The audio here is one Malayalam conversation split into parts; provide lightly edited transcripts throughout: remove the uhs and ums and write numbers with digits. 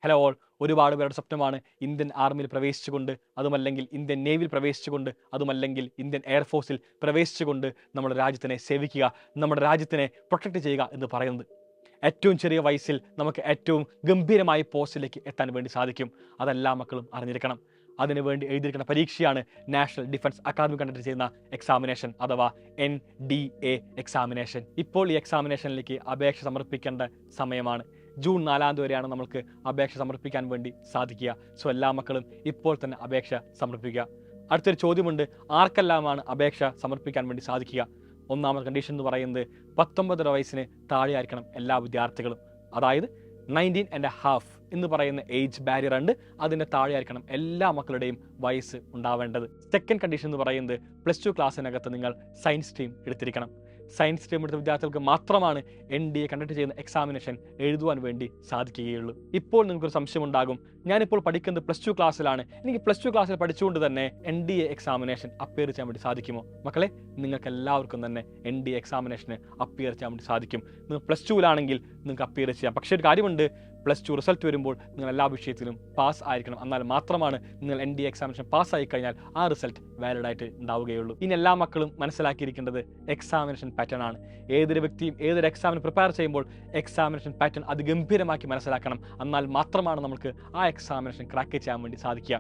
ഹലോ ഓൾ, ഒരുപാട് പേരുടെ സ്വപ്നമാണ് ഇന്ത്യൻ ആർമിയിൽ പ്രവേശിച്ചുകൊണ്ട്, അതുമല്ലെങ്കിൽ ഇന്ത്യൻ നേവിയിൽ പ്രവേശിച്ചുകൊണ്ട്, അതുമല്ലെങ്കിൽ ഇന്ത്യൻ എയർഫോഴ്സിൽ പ്രവേശിച്ചുകൊണ്ട് നമ്മുടെ രാജ്യത്തിനെ സേവിക്കുക, നമ്മുടെ രാജ്യത്തിനെ പ്രൊട്ടക്റ്റ് ചെയ്യുക എന്ന് പറയുന്നത്. ഏറ്റവും ചെറിയ വയസ്സിൽ നമുക്ക് ഏറ്റവും ഗംഭീരമായ പോസ്റ്റിലേക്ക് എത്താൻ വേണ്ടി സാധിക്കും. അതെല്ലാ മക്കളും അറിഞ്ഞിരിക്കണം. അതിനുവേണ്ടി എഴുതിയിരിക്കുന്ന പരീക്ഷയാണ് നാഷണൽ ഡിഫൻസ് അക്കാദമി കണ്ടക്ട് ചെയ്യുന്ന എക്സാമിനേഷൻ അഥവാ NDA എക്സാമിനേഷൻ. ഇപ്പോൾ ഈ എക്സാമിനേഷനിലേക്ക് അപേക്ഷ സമർപ്പിക്കേണ്ട സമയമാണ്. ജൂൺ 4 വരെയാണ് നമുക്ക് അപേക്ഷ സമർപ്പിക്കാൻ വേണ്ടി സാധിക്കുക. സോ എല്ലാ മക്കളും ഇപ്പോൾ തന്നെ അപേക്ഷ സമർപ്പിക്കുക. അടുത്തൊരു ചോദ്യമുണ്ട്, ആർക്കെല്ലാമാണ് അപേക്ഷ സമർപ്പിക്കാൻ വേണ്ടി സാധിക്കുക? ഒന്നാമത്തെ കണ്ടീഷൻ എന്ന് പറയുന്നത് 19 വയസ്സിന് താഴെയായിരിക്കണം എല്ലാ വിദ്യാർത്ഥികളും. അതായത് 19.5 എന്ന് പറയുന്ന ഏജ് ബാരിയർ ഉണ്ട്, അതിൻ്റെ താഴെയായിരിക്കണം എല്ലാ മക്കളുടെയും വയസ്സ് ഉണ്ടാവേണ്ടത്. സെക്കൻഡ് കണ്ടീഷൻ എന്ന് പറയുന്നത് +2 ക്ലാസ്സിനകത്ത് നിങ്ങൾ സയൻസ് സ്ട്രീം എടുത്തിരിക്കണം. സയൻസ് സ്ട്രീം എടുത്ത വിദ്യാർത്ഥികൾക്ക് മാത്രമാണ് NDA കണ്ടക്ട് ചെയ്യുന്ന എക്സാമിനേഷൻ എഴുതുവാൻ വേണ്ടി സാധിക്കുകയുള്ളൂ. ഇപ്പോൾ നിങ്ങൾക്കൊരു സംശയം ഉണ്ടാകും, ഞാനിപ്പോൾ പഠിക്കുന്നത് +2 ക്ലാസ്സിലാണ്, എനിക്ക് +2 ക്ലാസ്സിൽ പഠിച്ചുകൊണ്ട് തന്നെ NDA എക്സാമിനേഷൻ അപ്പിയർ ചെയ്യാൻ വേണ്ടി സാധിക്കുമോ? മക്കളെ, നിങ്ങൾക്ക് എല്ലാവർക്കും തന്നെ NDA എക്സാമിനേഷന് അപ്പിയർ ചെയ്യാൻ വേണ്ടി സാധിക്കും. നിങ്ങൾ +2ലാണെങ്കിൽ നിങ്ങൾക്ക് അപ്പിയർ ചെയ്യാം. പക്ഷേ ഒരു കാര്യമുണ്ട്, +2 റിസൾട്ട് വരുമ്പോൾ നിങ്ങൾ എല്ലാ വിഷയത്തിലും പാസ് ആയിരിക്കണം. എന്നാൽ മാത്രമാണ് നിങ്ങൾ NDA എക്സാമിനേഷൻ പാസ്സായി കഴിഞ്ഞാൽ ആ റിസൾട്ട് വാലിഡ് ആയിട്ട് ഉണ്ടാവുകയുള്ളൂ. ഇനി എല്ലാ മക്കളും മനസ്സിലാക്കിയിരിക്കേണ്ടത് എക്സാമിനേഷൻ പാറ്റേൺ ആണ്. ഏതൊരു വ്യക്തിയും ഏതൊരു എക്സാമിന് പ്രിപ്പയർ ചെയ്യുമ്പോൾ എക്സാമിനേഷൻ പാറ്റേൺ അതിഗംഭീരമാക്കി മനസ്സിലാക്കണം. എന്നാൽ മാത്രമാണ് നമുക്ക് ആ എക്സാമിനേഷൻ ക്രാക്ക് ചെയ്യാൻ വേണ്ടി സാധിക്കുക.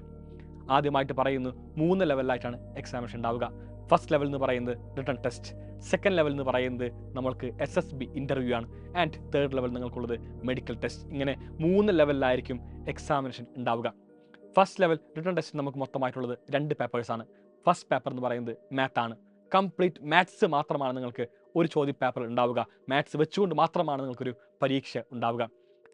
ആദ്യമായിട്ട് പറയുന്നു, 3 ലെവലിലായിട്ടാണ് എക്സാമിനേഷൻ ഉണ്ടാവുക. ഫസ്റ്റ് ലെവൽ എന്ന് പറയുന്നത് റിട്ടൺ ടെസ്റ്റ്, സെക്കൻഡ് ലെവൽ എന്ന് പറയുന്നത് നമ്മൾക്ക് SSB ഇൻ്റർവ്യൂ ആണ്, ആൻഡ് തേർഡ് ലെവൽ നിങ്ങൾക്കുള്ളത് മെഡിക്കൽ ടെസ്റ്റ്. ഇങ്ങനെ 3 ലെവലിലായിരിക്കും എക്സാമിനേഷൻ ഉണ്ടാവുക. ഫസ്റ്റ് ലെവൽ റിട്ടൺ ടെസ്റ്റ് നമുക്ക് മൊത്തമായിട്ടുള്ളത് 2 പേപ്പേഴ്സാണ്. ഫസ്റ്റ് പേപ്പർ എന്ന് പറയുന്നത് മാത്ത് ആണ്. കംപ്ലീറ്റ് മാത്സ് മാത്രമാണ് നിങ്ങൾക്ക് ഒരു ചോദ്യ പേപ്പർ ഉണ്ടാവുക. മാത്സ് വെച്ചുകൊണ്ട് മാത്രമാണ് നിങ്ങൾക്കൊരു പരീക്ഷ ഉണ്ടാവുക.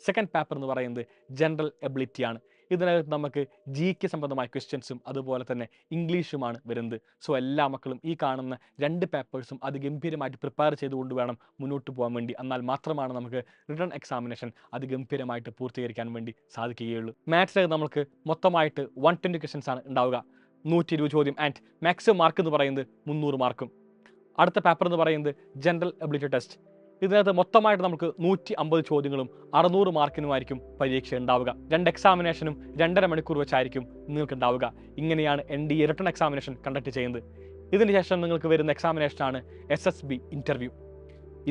സെക്കൻഡ് പേപ്പർ എന്ന് പറയുന്നത് ജനറൽ എബിലിറ്റി ആണ്. ഇതിനകത്ത് നമുക്ക് GK സംബന്ധമായ ക്വസ്റ്റ്യൻസും അതുപോലെ തന്നെ ഇംഗ്ലീഷുമാണ് വരുന്നത്. സോ എല്ലാ മക്കളും ഈ കാണുന്ന 2 പേപ്പേഴ്സും അതിഗംഭീരമായിട്ട് പ്രിപ്പയർ ചെയ്തുകൊണ്ട് വേണം മുന്നോട്ട് പോകാൻ വേണ്ടി. എന്നാൽ മാത്രമാണ് നമുക്ക് റിട്ടൺ എക്സാമിനേഷൻ അതിഗംഭീരമായിട്ട് പൂർത്തീകരിക്കാൻ വേണ്ടി സാധിക്കുകയുള്ളൂ. മാത്സിനകത്ത് നമുക്ക് മൊത്തമായിട്ട് 120 ക്വസ്റ്റ്യൻസ് ആണ് ഉണ്ടാവുക, 120 ചോദ്യം, ആൻഡ് മാക്സിമം മാർക്ക് എന്ന് പറയുന്നത് 300 മാർക്കും. അടുത്ത പേപ്പർ എന്ന് പറയുന്നത് ജനറൽ എബിലിറ്റി ടെസ്റ്റ്. ഇതിനകത്ത് മൊത്തമായിട്ട് നമുക്ക് 150 ചോദ്യങ്ങളും 600 മാർക്കിനുമായിരിക്കും പരീക്ഷ ഉണ്ടാവുക. 2 എക്സാമിനേഷനും 2.5 മണിക്കൂർ വെച്ചായിരിക്കും നിങ്ങൾക്ക് ഉണ്ടാവുക. ഇങ്ങനെയാണ് NDA റിട്ടൺ എക്സാമിനേഷൻ കണ്ടക്ട് ചെയ്യുന്നത്. ഇതിന് ശേഷം നിങ്ങൾക്ക് വരുന്ന എക്സാമിനേഷനാണ് SSB ഇൻ്റർവ്യൂ.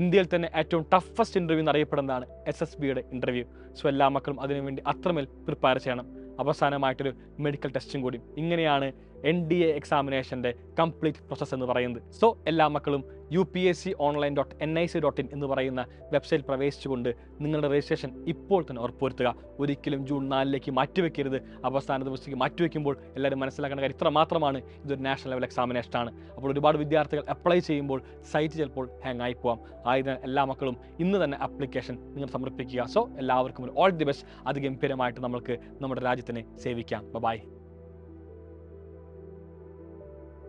ഇന്ത്യയിൽ തന്നെ ഏറ്റവും ടഫസ്റ്റ് ഇൻ്റർവ്യൂ എന്നറിയപ്പെടുന്നതാണ് SSBയുടെ ഇൻ്റർവ്യൂ. സോ എല്ലാ മക്കളും അതിനുവേണ്ടി അത്രമേൽ പ്രിപ്പയർ ചെയ്യണം. അവസാനമായിട്ടൊരു മെഡിക്കൽ ടെസ്റ്റും കൂടി. ഇങ്ങനെയാണ് NDA എക്സാമിനേഷൻ്റെ കംപ്ലീറ്റ് പ്രോസസ്സ് എന്ന് പറയുന്നത്. സോ എല്ലാ മക്കളും upsconline.nic.in എന്ന് പറയുന്ന വെബ്സൈറ്റ് പ്രവേശിച്ചുകൊണ്ട് നിങ്ങളുടെ രജിസ്ട്രേഷൻ ഇപ്പോൾ തന്നെ ഉറപ്പുവരുത്തുക. ഒരിക്കലും ജൂൺ 4 മാറ്റിവെക്കരുത്. അവസാന ദിവസത്തേക്ക് മാറ്റിവെക്കുമ്പോൾ എല്ലാവരും മനസ്സിലാക്കേണ്ട കാര്യം ഇത്ര മാത്രമാണ്, ഇതൊരു നാഷണൽ ലെവൽ എക്സാമിനേഷനാണ്. അപ്പോൾ ഒരുപാട് വിദ്യാർത്ഥികൾ അപ്ലൈ ചെയ്യുമ്പോൾ സൈറ്റ് ചിലപ്പോൾ ഹാങ് ആയി പോകാം. ആയതിനാൽ എല്ലാ മക്കളും ഇന്ന് തന്നെ ആപ്ലിക്കേഷൻ നിങ്ങൾ സമർപ്പിക്കുക. സോ എല്ലാവർക്കും ഓൾ ദി ബെസ്റ്റ്. അതിഗംഭീരമായിട്ട് നമുക്ക് നമ്മുടെ രാജ്യത്തിനെ സേവിക്കാം. ബൈ.